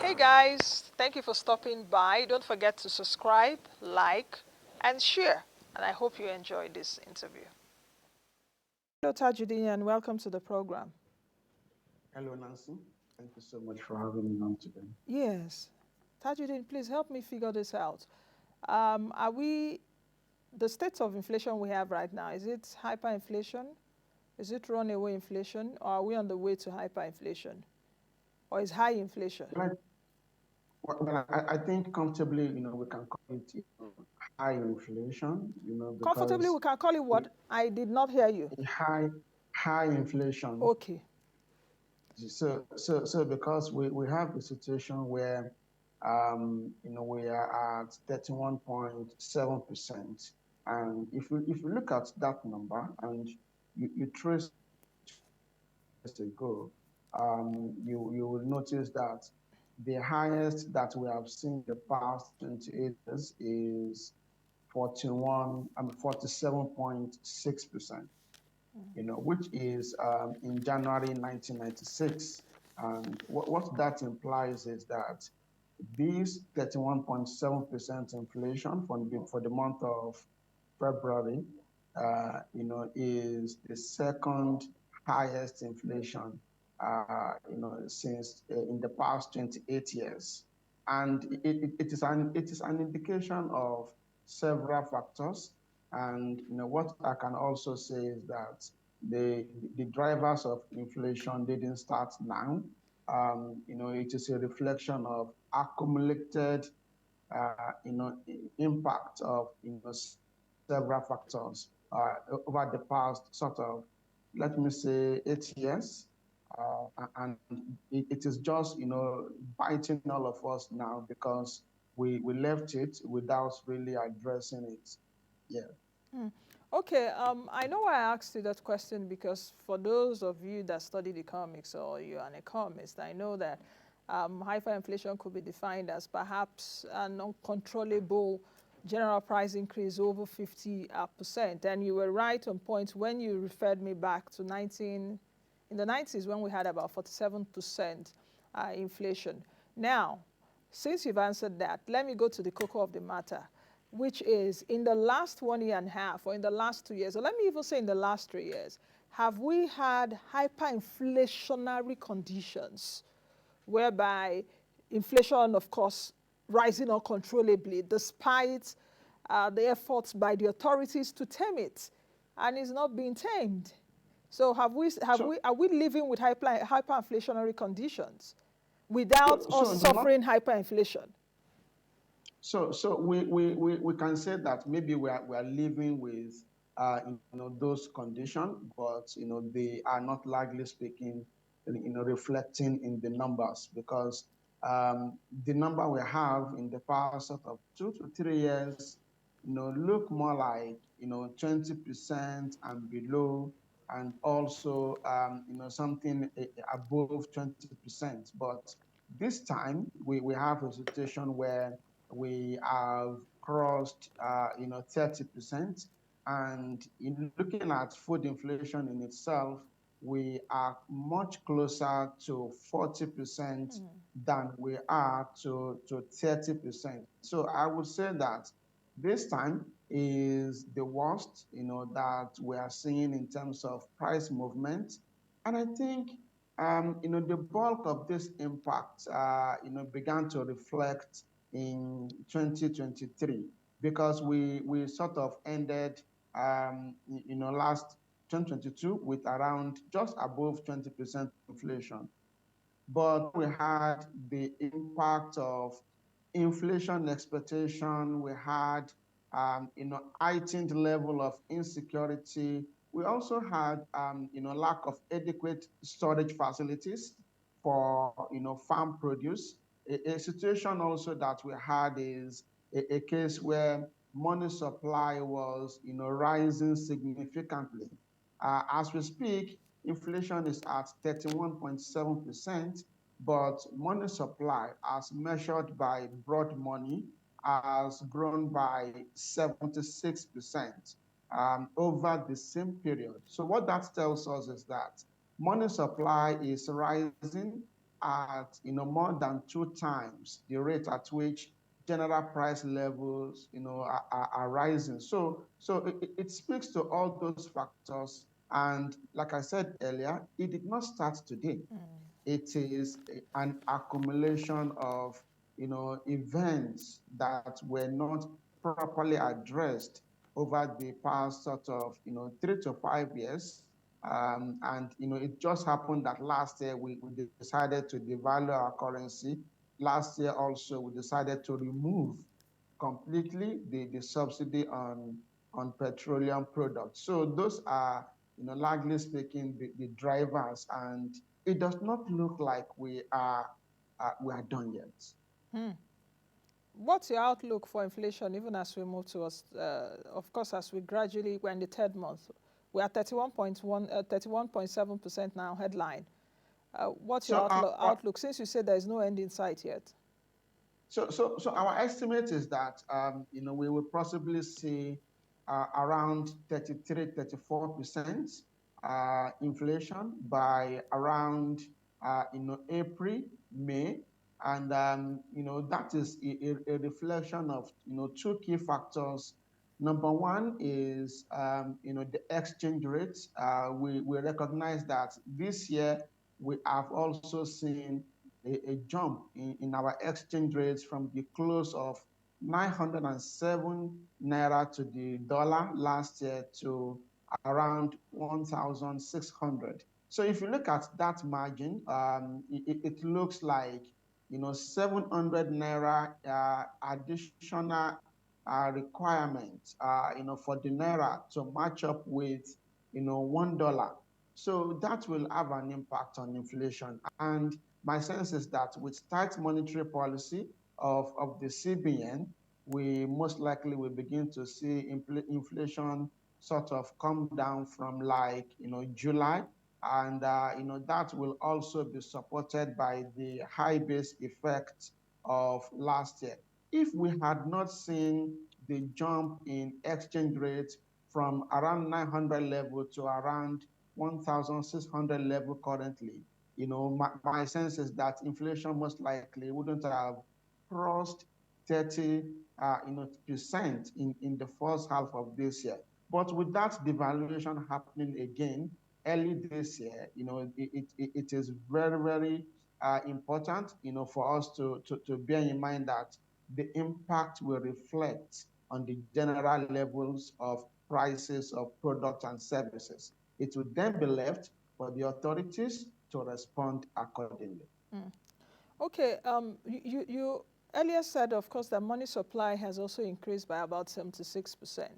Hey guys, thank you for stopping by. Don't forget to subscribe, like, and share. And I hope you enjoyed this interview. Hello, Tajudeen, and welcome to the program. Hello, Nancy. Thank you so much for having me on today. Yes. Tajudeen, please help me figure this out. Are we, the state of inflation we have right now, is it hyperinflation? Is it runaway inflation? Or are we on the way to hyperinflation? Or is high inflation? Well, I think comfortably, we can call it high inflation, Comfortably, because we can call it we, what? I did not hear you. high high inflation. Okay. So because we have a situation where we are at 31.7%. And if you look at that number and you trace years ago, you will notice that the highest that we have seen the past 28 years is 47.6%, which is in January 1996. And what that implies is that this 31.7% inflation for the month of February, is the second highest inflation, since in the past 28 years. And it is an indication of several factors. And what I can also say is that the the drivers of inflation didn't start now. It is a reflection of accumulated, impact of several factors over the past sort of, let me say, 8 years. And it is just, biting all of us now because we left it without really addressing it. Yeah. Mm. Okay, I know I asked you that question because for those of you that studied economics or you're an economist, I know that hyperinflation could be defined as perhaps an uncontrollable general price increase over 50%. And you were right on point when you referred me back to in the 90s when we had about 47% inflation. Now, since you've answered that, let me go to the cocoa of the matter, which is in the last 1 year and a half, or in the last 2 years, or let me even say in the last 3 years, have we had hyperinflationary conditions whereby inflation, of course, rising uncontrollably despite the efforts by the authorities to tame it, and is not being tamed? So So, are we living with hyperinflationary conditions without so us not suffering hyperinflation? so we can say that maybe we are living with those conditions, but they are not, largely speaking, reflecting in the numbers, because the number we have in the past sort of 2 to 3 years look more like 20% and below, and also something above 20%. But this time we have a situation where we have crossed 30%. And in looking at food inflation in itself, we are much closer to 40% than we are to 30%. So I would say that this time is the worst, that we are seeing in terms of price movement. And I think, the bulk of this impact, began to reflect in 2023, because we sort of ended, last 2022 with around just above 20% inflation. But we had the impact of inflation expectation. We had, heightened level of insecurity. We also had, lack of adequate storage facilities for, farm produce. A situation also that we had is a case where money supply was, rising significantly. As we speak, inflation is at 31.7%, but money supply, as measured by broad money, has grown by 76% over the same period. So what that tells us is that money supply is rising, at, more than 2 times the rate at which general price levels, are rising. So it speaks to all those factors. And like I said earlier, it did not start today. It is an accumulation of, events that were not properly addressed over the past sort of, 3 to 5 years. And, it just happened that last year we decided to devalue our currency. Last year also, we decided to remove completely the subsidy on petroleum products. So those are, largely speaking, the drivers, and it does not look like we are done yet. Hmm. What's your outlook for inflation even as we move towards, of course, as we're in the third month, we're at 31.7% now headline. What's your So outlook since you said there is no end in sight yet? So our estimate is that we will possibly see around 33, 34% inflation by around April, May, and that is a reflection of two key factors. Number one is the exchange rates. We recognize that this year we have also seen a jump in our exchange rates from the close of 907 naira to the dollar last year to around 1,600. So if you look at that margin, it looks like 700 naira additional requirement for the naira to match up with $1. So that will have an impact on inflation. And my sense is that with tight monetary policy of the CBN, we most likely will begin to see inflation sort of come down from like, July. And, that will also be supported by the high base effect of last year. If we had not seen the jump in exchange rates from around 900 level to around 1,600 level currently, my sense is that inflation most likely wouldn't have crossed 30 percent in the first half of this year. But with that devaluation happening again early this year, it is very, very important, for us to bear in mind that the impact will reflect on the general levels of prices of products and services. It will then be left for the authorities to respond accordingly. Mm. Okay, you earlier said, of course, that money supply has also increased by about 76%.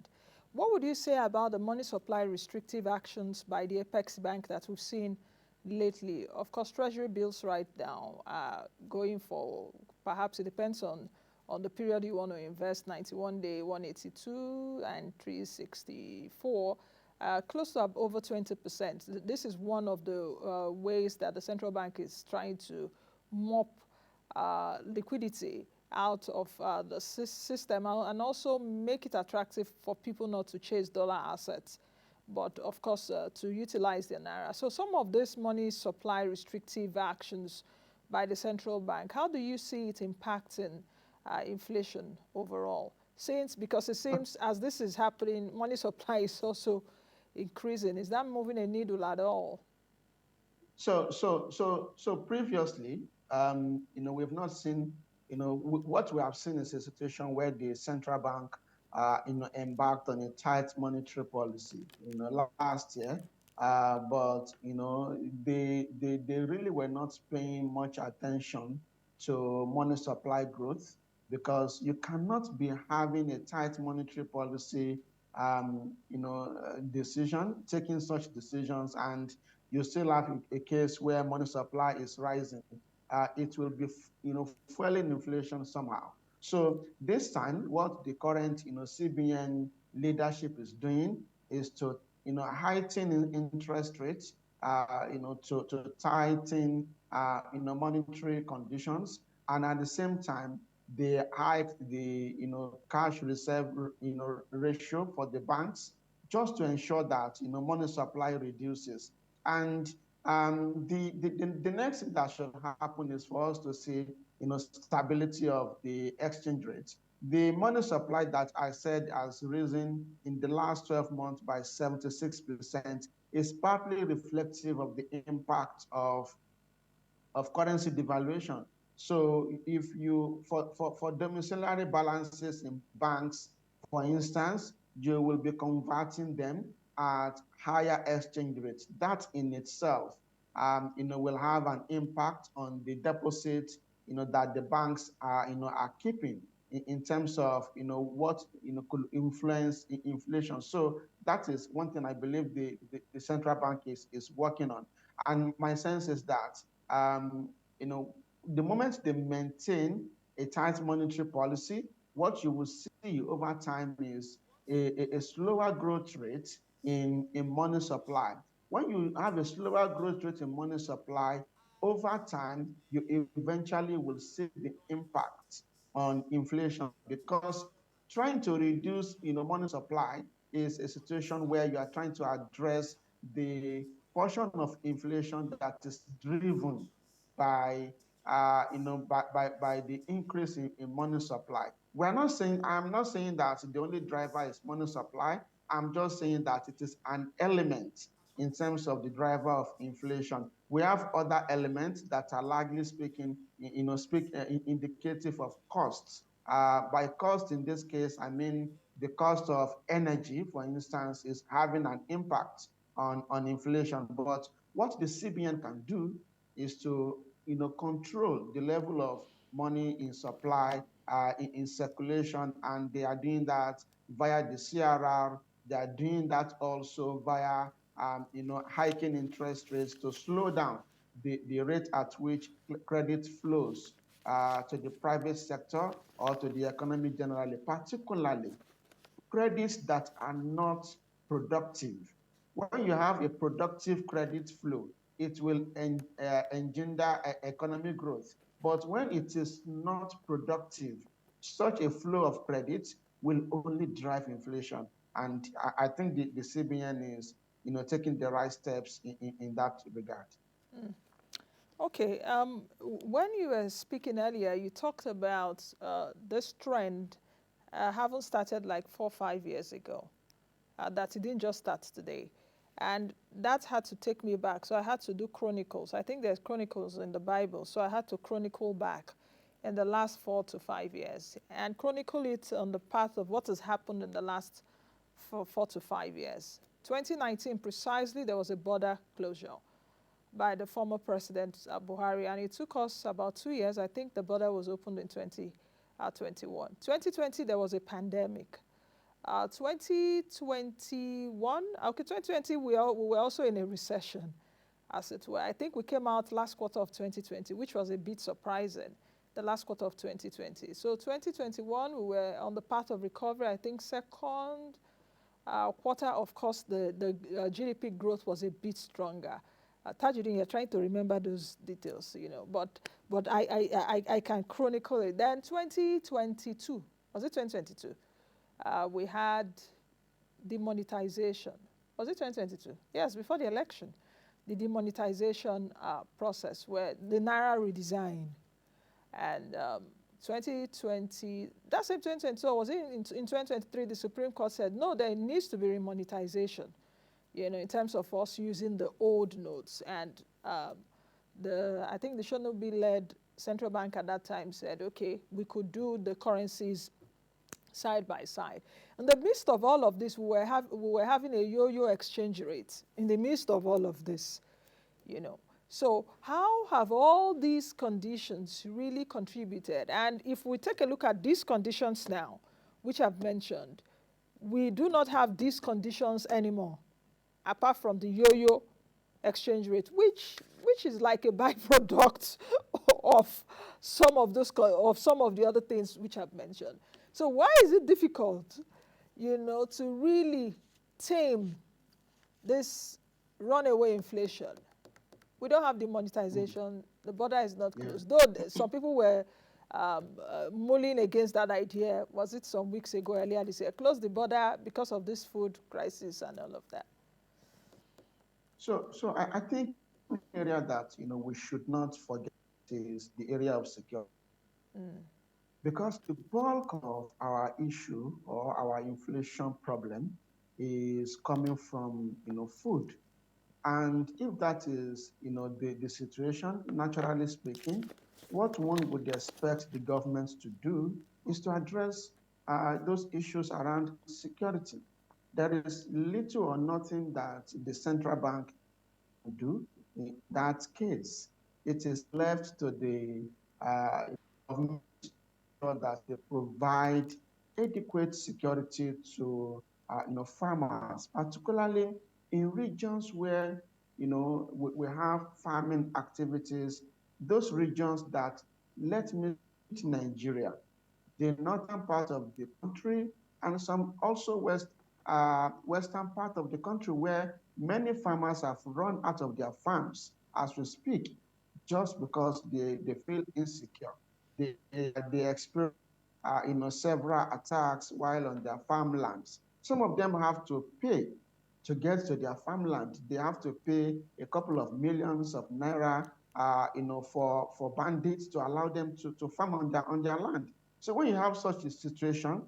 What would you say about the money supply restrictive actions by the Apex Bank that we've seen lately? Of course, Treasury bills right now are going for, perhaps it depends on the period you want to invest, 91-day, 182, and 364. Close to over 20%. This is one of the ways that the central bank is trying to mop liquidity out of the system and also make it attractive for people not to chase dollar assets, but of course to utilize the naira. So some of this money supply restrictive actions by the central bank, how do you see it impacting inflation overall? Because it seems as this is happening, money supply is also increasing. Is that moving a needle at all? So previously, we've not seen, what we have seen is a situation where the central bank, embarked on a tight monetary policy, last year. But, they really were not paying much attention to money supply growth, because you cannot be having a tight monetary policy, taking such decisions, and you still have a case where money supply is rising. It will be, fueling inflation somehow. So this time, what the current, CBN leadership is doing is to, heighten interest rates, to tighten, monetary conditions, and at the same time, they hike the, cash reserve, ratio for the banks, just to ensure that, money supply reduces. And The next thing that should happen is for us to see, stability of the exchange rate. The money supply that I said has risen in the last 12 months by 76% is partly reflective of the impact of currency devaluation. So if you, for domiciliary balances in banks, for instance, you will be converting them at higher exchange rates. That in itself, will have an impact on the deposits, that the banks are keeping in terms of, what, could influence inflation. So that is one thing I believe the central bank is working on. And my sense is that um, the moment they maintain a tight monetary policy, what you will see over time is a slower growth rate in money supply. When you have a slower growth rate in money supply, over time, you eventually will see the impact on inflation, because trying to reduce, money supply is a situation where you are trying to address the portion of inflation that is driven by by the increase in money supply. I'm not saying that the only driver is money supply. I'm just saying that it is an element in terms of the driver of inflation. We have other elements that are largely speaking, indicative of costs. By cost in this case, I mean the cost of energy, for instance, is having an impact on inflation. But what the CBN can do is to, control the level of money in supply, in circulation, and they are doing that via the CRR. They are doing that also via, hiking interest rates to slow down the rate at which credit flows to the private sector or to the economy generally, particularly credits that are not productive. When you have a productive credit flow, it will engender economic growth. But when it is not productive, such a flow of credit will only drive inflation. And I think the CBN is, taking the right steps in that regard. Mm. Okay, when you were speaking earlier, you talked about this trend haven't started like 4 or 5 years ago, that it didn't just start today. And that had to take me back. So I had to do chronicles. I think there's chronicles in the Bible. So I had to chronicle back in the last 4 to 5 years and chronicle it on the path of what has happened in the last 4 to 5 years. 2019, precisely, there was a border closure by the former president Buhari, and it took us about 2 years. I think the border was opened in 2021. 2020, there was a pandemic. 2021, okay, 2020, we were also in a recession, as it were. I think we came out last quarter of 2020, which was a bit surprising, the last quarter of 2020. So 2021, we were on the path of recovery. I think second quarter, of course, the GDP growth was a bit stronger. Tajudeen, you're trying to remember those details, but I can chronicle it. Then 2022, was it 2022? We had demonetization. Was it 2022? Yes, before the election. The demonetization process where the Naira redesign. And 2020, that same 2022, was it in 2023, the Supreme Court said, no, there needs to be remonetization, in terms of us using the old notes. And I think the Shonobi-led central bank at that time said, okay, we could do the currencies side by side. In the midst of all of this, we were having a yo-yo exchange rate in the midst of all of this, So how have all these conditions really contributed? And if we take a look at these conditions now, which I've mentioned, we do not have these conditions anymore, apart from the yo-yo exchange rate, which is like a byproduct of some of the other things which I've mentioned. So why is it difficult, to really tame this runaway inflation? We don't have demonetization. The border is not closed. Yeah. Though some people were mulling against that idea. Was it some weeks ago, earlier this year? Close the border because of this food crisis and all of that. So I think area that we should not forget is the area of security. Because the bulk of our issue or our inflation problem is coming from food. And if that is the situation, naturally speaking, what one would expect the government to do is to address those issues around security. There is little or nothing that the central bank can do in that case. It is left to the government that they provide adequate security to farmers, particularly in regions where we have farming activities. Those regions that, let me hit Nigeria, the northern part of the country, and some also western part of the country where many farmers have run out of their farms as we speak, just because they feel insecure. They experience several attacks while on their farmlands. Some of them have to pay to get to their farmland. They have to pay a couple of millions of naira, for bandits to allow them to farm on their land. So when you have such a situation,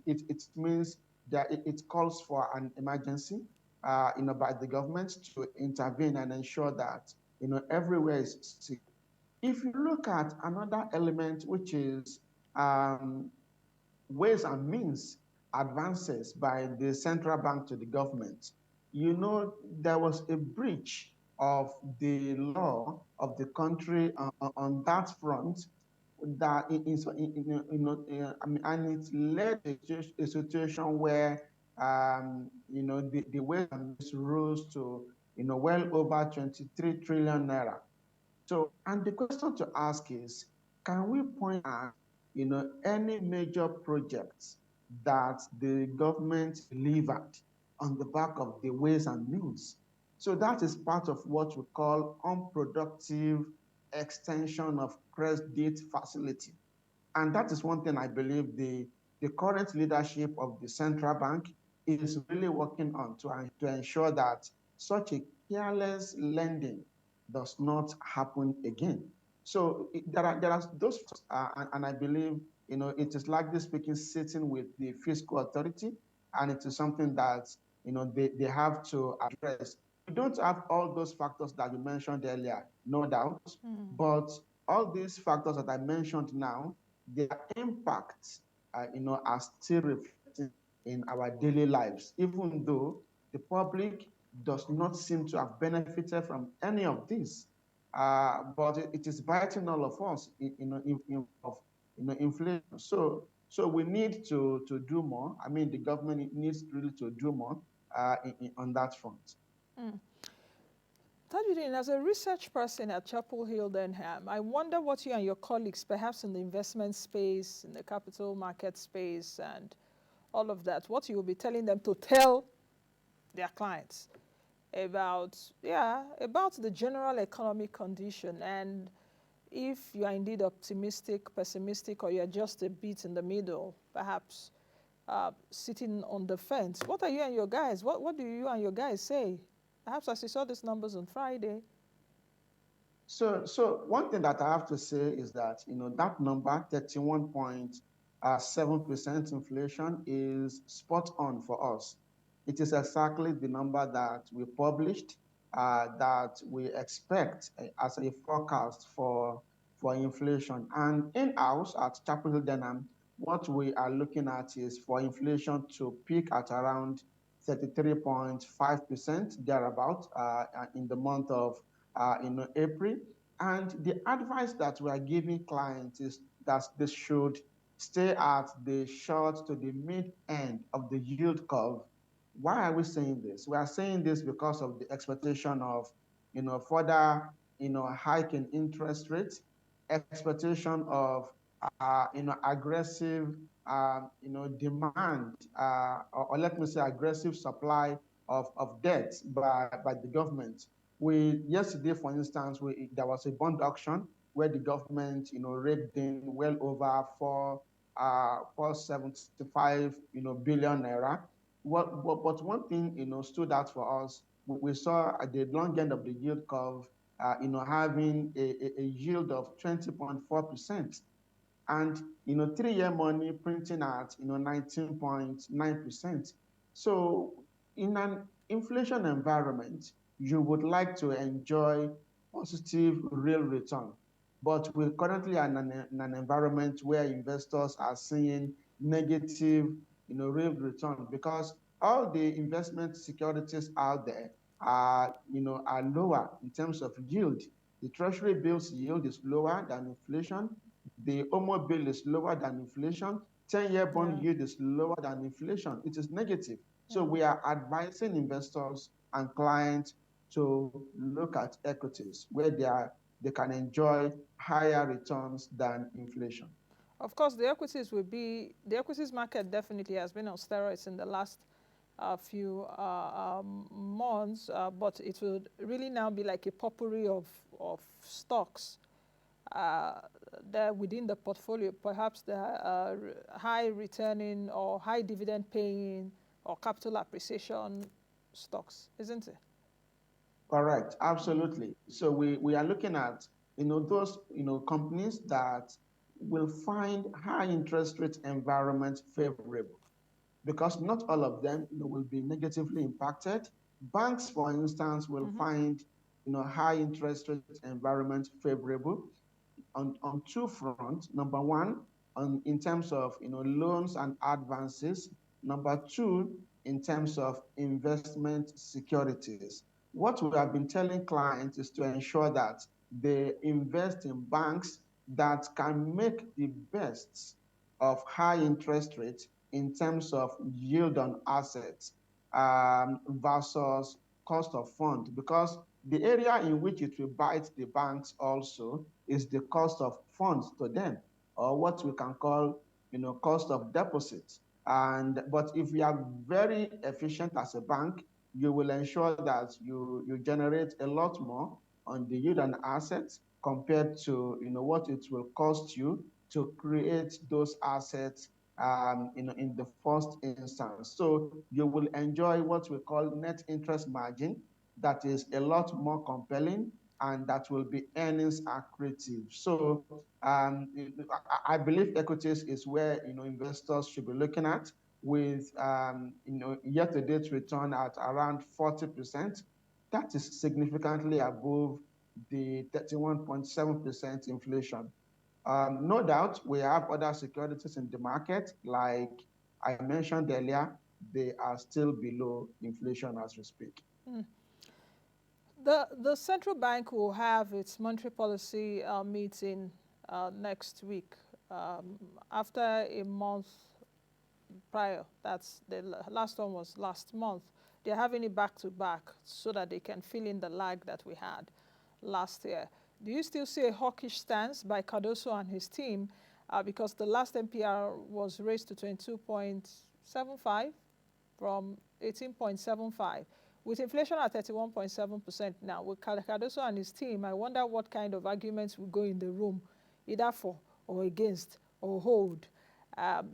it means that it calls for an emergency, by the government to intervene and ensure that everywhere is secure. If you look at another element, which is ways and means advances by the central bank to the government, there was a breach of the law of the country on that front, that and it led to a situation where the ways and means rose to well over 23 trillion naira. So, and the question to ask is, can we point at, any major projects that the government delivered on the back of the ways and means? So that is part of what we call unproductive extension of credit facility. And that is one thing I believe the current leadership of the central bank is really working on to ensure that such a careless lending does not happen again. So there are those, and I believe it is likely speaking sitting with the fiscal authority, and it is something that they have to address. We don't have all those factors that you mentioned earlier, no doubt, but all these factors that I mentioned now, their impacts, are still reflecting in our daily lives, even though the public does not seem to have benefited from any of this. But it is biting all of us of inflation. So we need to do more. I mean, the government needs really to do more on that front. Tajudeen, as a research person at Chapel Hill Denham, I wonder what you and your colleagues, perhaps in the investment space, in the capital market space, and all of that, what you will be telling them to tell their clients about, about the general economic condition, and if you are indeed optimistic, pessimistic, or you're just a bit in the middle, perhaps sitting on the fence. What are you and your guys, what do you and your guys say? Perhaps as you saw these numbers on Friday. So one thing that I have to say is that, that number, 31.7% inflation, is spot on for us. It is exactly the number that we published, that we expect as a forecast for inflation. And in-house at Chapel Hill Denham, what we are looking at is for inflation to peak at around 33.5% thereabout in the month of April. And the advice that we are giving clients is that they should stay at the short to the mid end of the yield curve. Why are we saying this? We are saying this because of the expectation of further hike in interest rates, expectation of aggressive demand, or let me say aggressive supply of debt by the government. Yesterday, for instance, there was a bond auction where the government raked in well over 475 billion naira. But one thing stood out for us we saw at the long end of the yield curve, having a yield of 20.4%. And 3-year money printing at 19.9%. So in an inflation environment, you would like to enjoy positive real return. But we're currently in an environment where investors are seeing negative real return, because all the investment securities out there are lower in terms of yield. The treasury bills yield is lower than inflation. The OMO bill is lower than inflation. 10-year bond yield is lower than inflation. It is negative. So we are advising investors and clients to look at equities where they can enjoy higher returns than inflation. Of course, the equities market definitely has been on steroids in the last few months, but it would really now be like a potpourri of stocks there within the portfolio. Perhaps the high returning or high dividend paying or capital appreciation stocks, isn't it? Correct, absolutely. So we are looking at those companies that will find high interest rate environment favorable, because not all of them will be negatively impacted. Banks, for instance, will find high interest rate environment favorable on two fronts. Number one, in terms of loans and advances. Number two, in terms of investment securities. What we have been telling clients is to ensure that they invest in banks that can make the best of high interest rates in terms of yield on assets versus cost of fund, because the area in which it will bite the banks also is the cost of funds to them, or what we can call cost of deposits. But if you are very efficient as a bank, you will ensure that you generate a lot more on the yield on assets compared to what it will cost you to create those assets in the first instance. So you will enjoy what we call net interest margin that is a lot more compelling and that will be earnings accretive. So I believe equities is where investors should be looking at, with year-to-date return at around 40%. That is significantly above the 31.7% inflation. No doubt, we have other securities in the market, like I mentioned earlier, they are still below inflation as we speak. The central bank will have its monetary policy meeting next week, after a month prior. That's the last one was last month. They're having it back to back so that they can fill in the lag that we had last year. Do you still see a hawkish stance by Cardoso and his team? Because the last MPR was raised to 22.75 from 18.75. With inflation at 31.7% now, with Cardoso and his team, I wonder what kind of arguments will go in the room, either for or against or hold.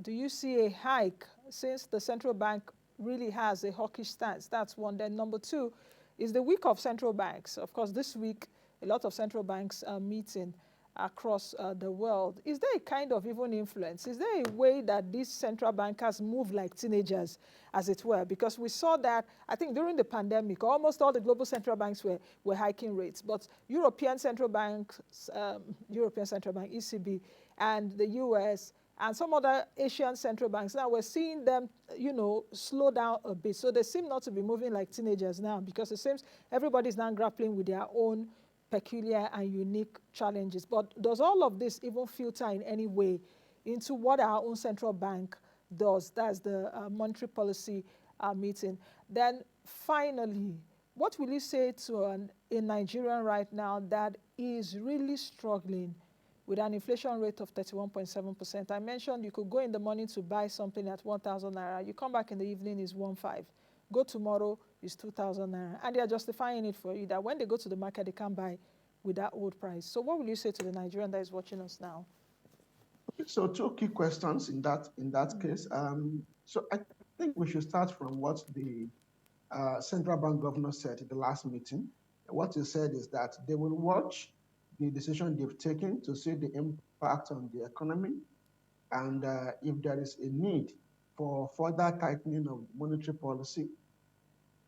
Do you see a hike, since the central bank really has a hawkish stance? That's one. Then number two is the week of central banks. Of course, this week, a lot of central banks are meeting across the world. Is there a kind of even influence? Is there a way that these central bankers move like teenagers, as it were? Because we saw that, I think, during the pandemic, almost all the global central banks were hiking rates. But European Central Bank, ECB, and the US, and some other Asian central banks, now we're seeing them, slow down a bit. So they seem not to be moving like teenagers now, because it seems everybody's now grappling with their own peculiar and unique challenges. But does all of this even filter in any way into what our own central bank does? That's the monetary policy meeting. Then finally, what will you say to a Nigerian right now that is really struggling with an inflation rate of 31.7%? I mentioned you could go in the morning to buy something at 1,000 naira. You come back in the evening, it's 1,500. Go tomorrow, it's 2,000 naira. And they are justifying it for you that when they go to the market, they can't buy with that old price. So what will you say to the Nigerian that is watching us now? So two key questions in that case. So I think we should start from what the central bank governor said at the last meeting. What he said is that they will watch the decision they've taken to see the impact on the economy, and if there is a need for further tightening of monetary policy,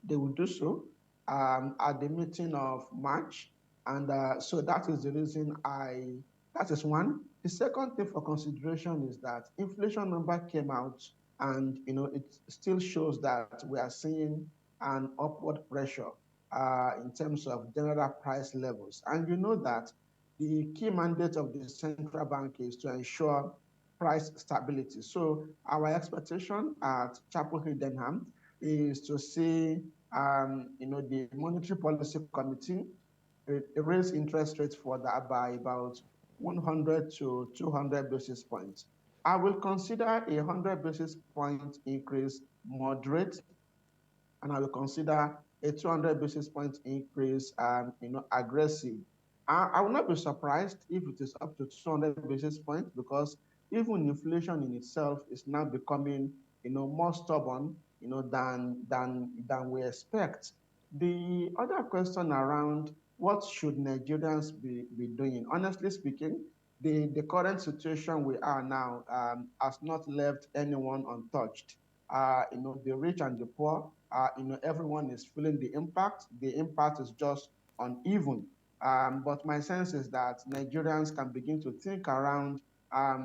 they will do so at the meeting of March. And so that is the reason that is one. The second thing for consideration is that inflation number came out, and it still shows that we are seeing an upward pressure in terms of general price levels. And you know that the key mandate of the central bank is to ensure price stability. So our expectation at Chapel Hill Denham is to see the Monetary Policy Committee raise interest rates further by about 100 to 200 basis points. I will consider a 100 basis point increase moderate, and I will consider a 200 basis point increase aggressive. I will not be surprised if it is up to 200 basis points, because even inflation in itself is now becoming more stubborn than we expect. The other question around what should Nigerians be doing? Honestly speaking, the current situation we are now has not left anyone untouched. The rich and the poor, everyone is feeling the impact. The impact is just uneven. But my sense is that Nigerians can begin to think around, a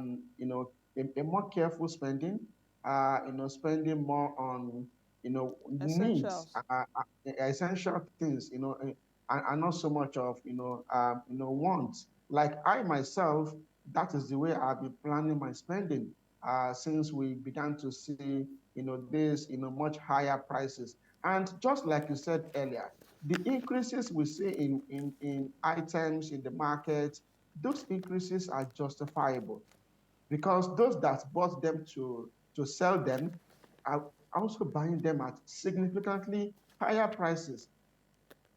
more careful spending, spending more on, needs, Essentials. essential things, and not so much of, wants. Like I myself, that is the way I've been planning my spending since we began to see, this, much higher prices. And just like you said earlier, the increases we see in items in the market, those increases are justifiable, because those that bought them to sell them are also buying them at significantly higher prices.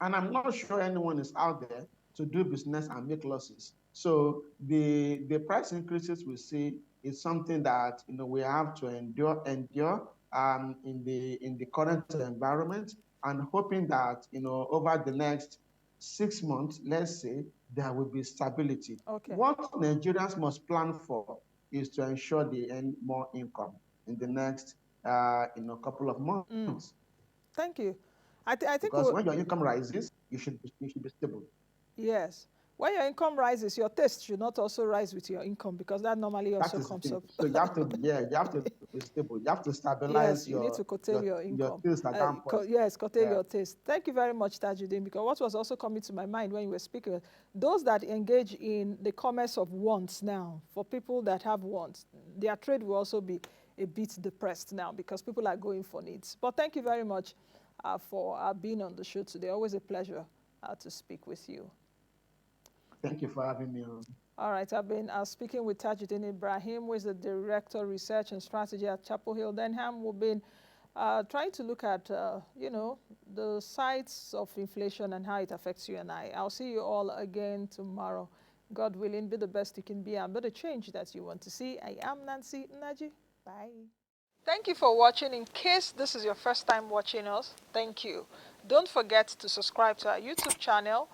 And I'm not sure anyone is out there to do business and make losses. So the price increases we see is something that we have to endure in the current environment, and hoping that over the next 6 months, let's say, there will be stability. Okay. What Nigerians must plan for is to ensure they earn more income in the next couple of months. Thank you. I think Because when your income rises, you should be stable. yes. When your income rises, your taste should not also rise with your income, because that normally That also is the comes thing. up. So you have to be stable. You have to stabilize Yes, you need your to curtail your your your income. taste at that point. Yes, curtail Yeah. your taste. Thank you very much, Tajudeen, because what was also coming to my mind when you were speaking, those that engage in the commerce of wants now, for people that have wants, their trade will also be a bit depressed now, because people are going for needs. But thank you very much for being on the show today. Always a pleasure to speak with you. Thank you for having me on. All right, I've been speaking with Tajudeen Ibrahim, who is the Director of Research and Strategy at Chapel Hill Denham. We've been trying to look at, the sides of inflation and how it affects you and I. I'll see you all again tomorrow. God willing, be the best you can be and be the change that you want to see. I am Nnaji. Bye. Thank you for watching. In case this is your first time watching us, thank you. Don't forget to subscribe to our YouTube channel,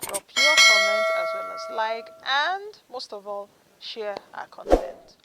drop your comments as well as like, and most of all, share our content.